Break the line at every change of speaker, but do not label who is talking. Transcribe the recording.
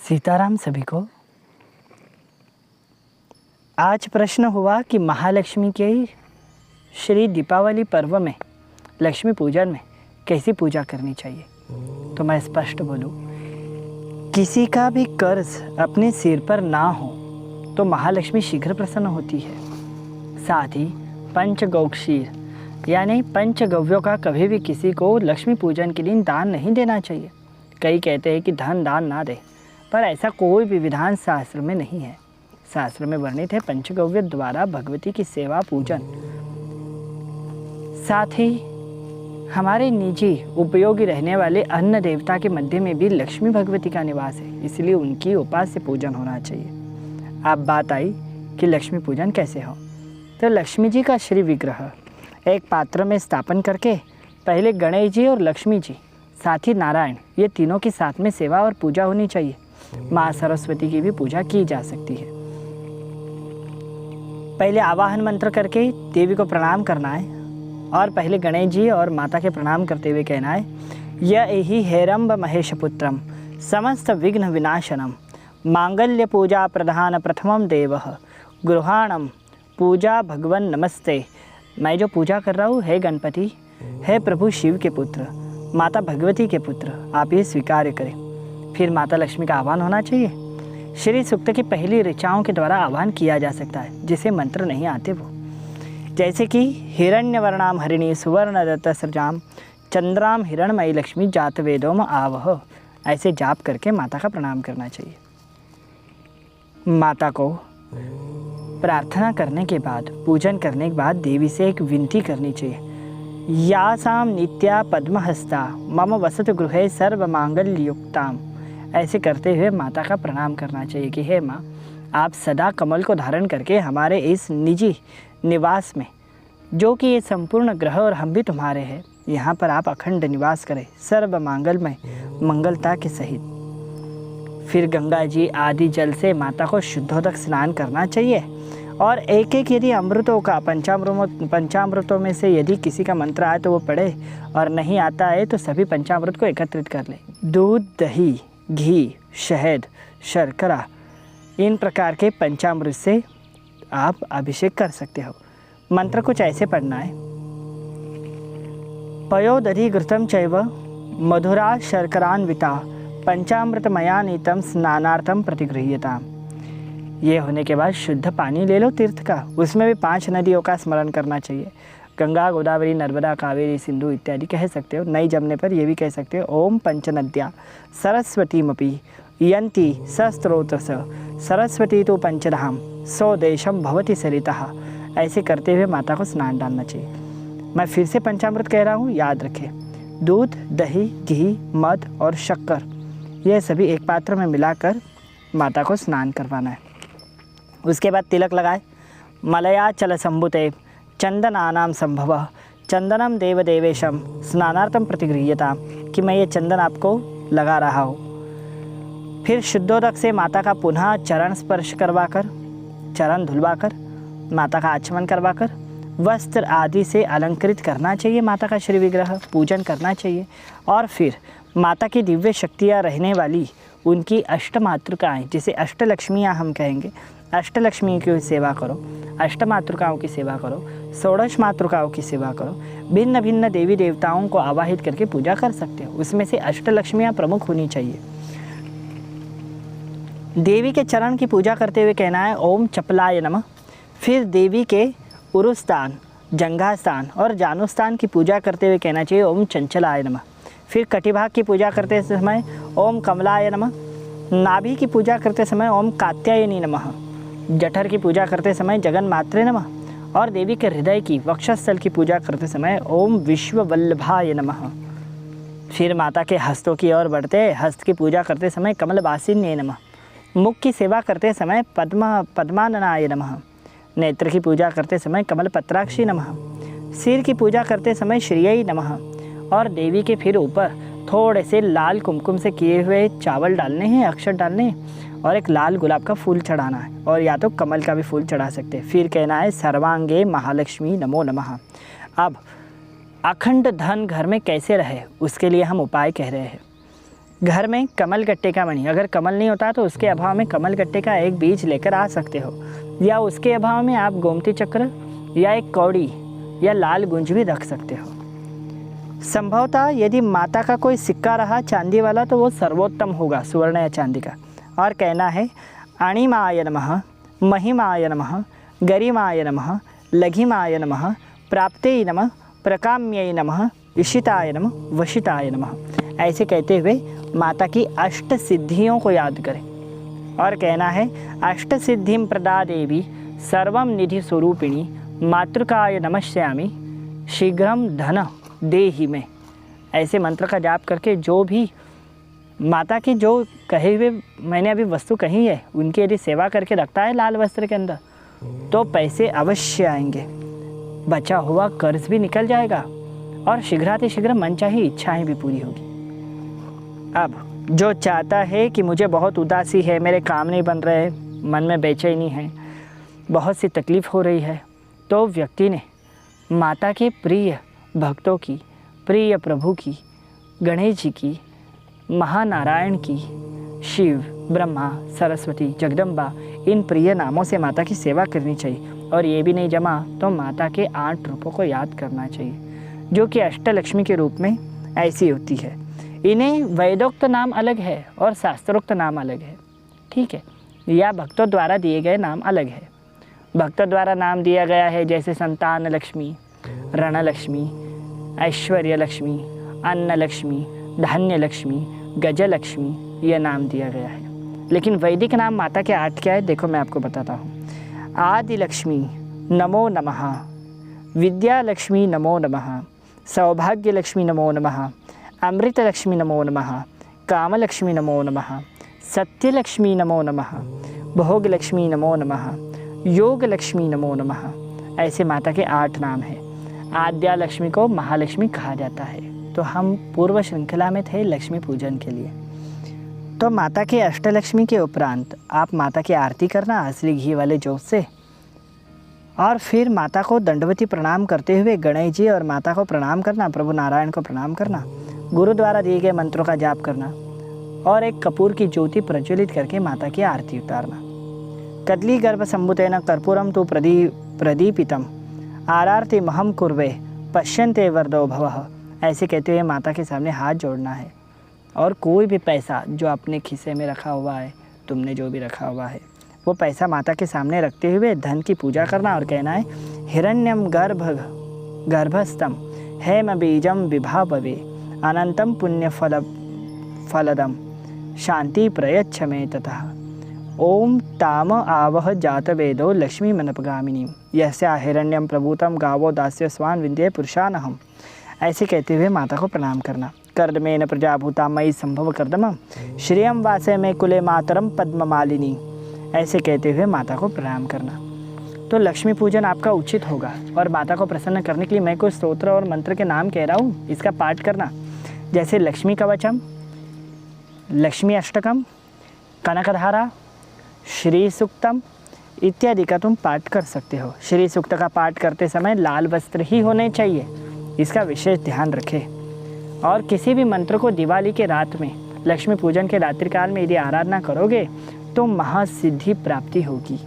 सीताराम सभी को। आज प्रश्न हुआ कि महालक्ष्मी के श्री दीपावली पर्व में लक्ष्मी पूजन में कैसी पूजा करनी चाहिए। तो मैं स्पष्ट बोलूं, किसी का भी कर्ज अपने सिर पर ना हो तो महालक्ष्मी शीघ्र प्रसन्न होती है। साथ ही पंचगौ क्षीर यानी पंचगव्यों का कभी भी किसी को लक्ष्मी पूजन के दिन दान नहीं देना चाहिए। कई कहते हैं कि धन दान ना दे, पर ऐसा कोई भी विधान शास्त्र में नहीं है। शास्त्र में वर्णित है पंचगव्य द्वारा भगवती की सेवा पूजन। साथ ही हमारे निजी उपयोगी रहने वाले अन्न देवता के मध्य में भी लक्ष्मी भगवती का निवास है, इसलिए उनकी उपास्य पूजन होना चाहिए। अब बात आई कि लक्ष्मी पूजन कैसे हो। तो लक्ष्मी जी का श्री विग्रह एक पात्र में स्थापन करके पहले गणेश जी और लक्ष्मी जी साथ ही नारायण, ये तीनों की साथ में सेवा और पूजा होनी चाहिए। माँ सरस्वती की भी पूजा की जा सकती है। पहले आवाहन मंत्र करके देवी को प्रणाम करना है और पहले गणेश जी और माता के प्रणाम करते हुए कहना है, यहि हेरंब महेश पुत्रम समस्त विघ्न विनाशनम मांगल्य पूजा प्रधान प्रथमम देव गृहाणम पूजा भगवन नमस्ते। मैं जो पूजा कर रहा हूँ हे गणपति, हे प्रभु शिव के पुत्र, माता भगवती के पुत्र, आप ये स्वीकार करें। फिर माता लक्ष्मी का आह्वान होना चाहिए। श्री सूक्त की पहली ऋचाओं के द्वारा आह्वान किया जा सकता है, जिसे मंत्र नहीं आते वो, जैसे कि हिरण्यवर्णाम हरिणी सुवर्ण दत्त सृजाम चंद्राम हिरणमयी लक्ष्मी जात वेदोम आवह। ऐसे जाप करके माता का प्रणाम करना चाहिए। माता को प्रार्थना करने के बाद, पूजन करने के बाद देवी से एक विनती करनी चाहिए, यासाम नित्या पद्महस्ता मम वसत गृहे सर्व मांगल्य युक्ताम। ऐसे करते हुए माता का प्रणाम करना चाहिए कि हे माँ, आप सदा कमल को धारण करके हमारे इस निजी निवास में, जो कि ये संपूर्ण ग्रह और हम भी तुम्हारे हैं, यहाँ पर आप अखंड निवास करें सर्व मांगलमय मंगलता के सहित। फिर गंगा जी आदि जल से माता को शुद्धोदक स्नान करना चाहिए और एक एक यदि अमृतों का पंचामृतों में से यदि किसी का मंत्र आए तो वो पढ़े, और नहीं आता है तो सभी पंचामृत को एकत्रित कर ले। दूध, दही, घी, शहद, शर्करा, इन प्रकार के पंचामृत से आप अभिषेक कर सकते हो। मंत्र कुछ ऐसे पढ़ना है, पयोदधि घृतम चैव मधुरा शर्करान्विता पंचामृतमया नीतम स्नानार्थम प्रतिगृह्यताम। ये होने के बाद शुद्ध पानी ले लो तीर्थ का, उसमें भी 5 नदियों का स्मरण करना चाहिए। गंगा, गोदावरी, नर्मदा, कावेरी, सिंधु इत्यादि कह सकते हो। नहीं जमने पर यह भी कह सकते हो ओम पंचनद्या सरस्वतीमपि यन्ति सस्त्रोत्रस सरस्वती तो पंचधाम सौ देशम भवति सरितः। ऐसे करते हुए माता को स्नान डालना चाहिए। मैं फिर से पंचामृत कह रहा हूँ, याद रखें। दूध, दही, घी, मध और शक्कर, यह सभी एक पात्र में मिलाकर माता को स्नान करवाना है। उसके बाद तिलक लगाए, मलयाचल संभुते चंदनानाम संभव चंदनम देव देवेशम स्नानार्थम प्रतिगृह्यता, कि मैं ये चंदन आपको लगा रहा हूँ। फिर शुद्धोदक से माता का पुनः चरण स्पर्श करवाकर, चरण धुलवाकर, माता का आचमन करवाकर वस्त्र आदि से अलंकृत करना चाहिए। माता का श्री विग्रह पूजन करना चाहिए और फिर माता की दिव्य शक्तियाँ रहने वाली उनकी अष्टमातृकाएँ, जिसे अष्टलक्ष्मियाँ हम कहेंगे, अष्टलक्ष्मी की सेवा करो, अष्टमातृकाओं की सेवा करो, षोडश मातृकाओं की सेवा करो। भिन्न भिन्न देवी देवताओं को आवाहित करके पूजा कर सकते हो। उसमें से अष्टलक्ष्मियाँ प्रमुख होनी चाहिए। देवी के चरण की पूजा करते हुए कहना है ओम चपलाय नमः। फिर देवी के उरुस्थान, जंघास्थान और जानुस्थान की पूजा करते हुए कहना चाहिए ओम चंचलाय नमः। फिर कटिभाग की पूजा करते समय ओम कमलाय नमः। नाभि की पूजा करते समय ओम कात्यायनी नमः। जठर की पूजा करते समय जगन मात्रे नमः। और देवी के हृदय की, वक्षस्थल की पूजा करते समय ओम विश्ववल्लभाय नमः। फिर माता के हस्तों की ओर बढ़ते, हस्त की पूजा करते समय कमलवासिन्ये नमः। मुख की सेवा करते समय पद्माननाय नमः। नेत्र की पूजा करते समय कमलपत्राक्षी नमः। सिर की पूजा करते समय श्रीयै नमः। और देवी के फिर ऊपर थोड़े से लाल कुमकुम से किए हुए चावल डालने हैं, अक्षर डालने हैं, और एक लाल गुलाब का फूल चढ़ाना है, और या तो कमल का भी फूल चढ़ा सकते हैं। फिर कहना है सर्वांगे महालक्ष्मी नमो नमः। अब अखंड धन घर में कैसे रहे, उसके लिए हम उपाय कह रहे हैं। घर में कमल गट्टे का मणि, अगर कमल नहीं होता तो उसके अभाव में कमल गट्टे का एक बीज लेकर आ सकते हो, या उसके अभाव में आप गोमती चक्र या एक कौड़ी या लाल गुंज भी रख सकते हो। संभवतः यदि माता का कोई सिक्का रहा चांदी वाला तो वो सर्वोत्तम होगा, स्वर्ण या चांदी का। और कहना है अणिमाय नमः, महिमाय नमः, गरिमाय नमः, लघिमाय नमः, प्राप्ते नमः, प्रकाम्यै नमः, इशिताय नमः, वशिताय नमः। ऐसे कहते हुए माता की अष्ट सिद्धियों को याद करें। और कहना है अष्ट सिद्धिं प्रदा देवी सर्वं निधि स्वरूपिणी मातृकाय नमस्यामि शीघ्रम धन देहि में। ऐसे मंत्र का जाप करके जो भी माता की जो कहे हुए मैंने अभी वस्तु कही है उनकी यदि सेवा करके रखता है लाल वस्त्र के अंदर तो पैसे अवश्य आएंगे, बचा हुआ कर्ज भी निकल जाएगा और शीघ्रातिशीघ्र मनचाही इच्छाएं भी पूरी होगी। अब जो चाहता है कि मुझे बहुत उदासी है, मेरे काम नहीं बन रहे, मन में बेचैनी है, बहुत सी तकलीफ़ हो रही है, तो व्यक्ति ने माता के प्रिय भक्तों की, प्रिय प्रभु की, गणेश जी की, महानारायण की, शिव, ब्रह्मा, सरस्वती, जगदम्बा, इन प्रिय नामों से माता की सेवा करनी चाहिए। और ये भी नहीं जमा तो माता के 8 रूपों को याद करना चाहिए जो कि अष्टलक्ष्मी के रूप में ऐसी होती है। इन्हें वेदोक्त नाम अलग है और शास्त्रोक्त नाम अलग है, ठीक है, या भक्तों द्वारा दिए गए नाम अलग है। भक्तों द्वारा नाम दिया गया है जैसे संतान लक्ष्मी, रण लक्ष्मी, ऐश्वर्य लक्ष्मी, अन्न लक्ष्मी, धान्य लक्ष्मी, गजलक्ष्मी, यह नाम दिया गया है। लेकिन वैदिक नाम माता के 8 क्या है, देखो मैं आपको बताता हूँ। आदि लक्ष्मी नमो नमः, विद्या लक्ष्मी नमो नमः, सौभाग्य लक्ष्मी नमो नमः, अमृत लक्ष्मी नमो नमः, काम लक्ष्मी नमो नमः, सत्य लक्ष्मी नमो नमः, भोग लक्ष्मी नमो नमः, योग लक्ष्मी नमो नमः। ऐसे माता के 8 नाम हैं। आद्या लक्ष्मी को महालक्ष्मी कहा जाता है। तो हम पूर्व श्रृंखला में थे लक्ष्मी पूजन के लिए। तो माता के अष्टलक्ष्मी के उपरांत आप माता की आरती करना असली घी वाले जोत से, और फिर माता को दंडवती प्रणाम करते हुए गणेश जी और माता को प्रणाम करना, प्रभु नारायण को प्रणाम करना, गुरु द्वारा दिए गए मंत्रों का जाप करना और एक कपूर की ज्योति प्रज्वलित करके माता की आरती उतारना। कदली गर्भ संभुतेन कर्पूरम तु प्रदीपितम आरारती महम कुर्वे पश्यन्ते वरदो भवः। ऐसे कहते हुए माता के सामने हाथ जोड़ना है और कोई भी पैसा जो अपने खिस्से में रखा हुआ है, तुमने जो भी रखा हुआ है, वो पैसा माता के सामने रखते हुए धन की पूजा करना और कहना है हिरण्यम गर्भस्थम हेम बीजम विभाववे अनंतम पुण्य फलदम शांति प्रयच्छ मे ततः ओम ताम आवह जातवेदो लक्ष्मी मनपगामिनी यस्या हिरण्यम प्रभूतम गावो दास्य स्वान विंध्य पुरुषानहम। ऐसे कहते हुए माता को प्रणाम करना। कर्दमेन प्रजाभूता मयि संभव कर्दम श्रियम वासे में कुले मातरम पद्ममालिनी। ऐसे कहते हुए माता को प्रणाम करना। तो लक्ष्मी पूजन आपका उचित होगा। और माता को प्रसन्न करने के लिए मैं कुछ स्तोत्र और मंत्र के नाम कह रहा हूँ, इसका पाठ करना। जैसे लक्ष्मी कवचम, लक्ष्मी अष्टकम, कनकधारा, श्री सूक्तम इत्यादि का तुम पाठ कर सकते हो। श्री सूक्त का पाठ करते समय लाल वस्त्र ही होने चाहिए, इसका विशेष ध्यान रखें। और किसी भी मंत्र को दिवाली के रात में, लक्ष्मी पूजन के रात्रिकाल में यदि आराधना करोगे तो महासिद्धि प्राप्ति होगी।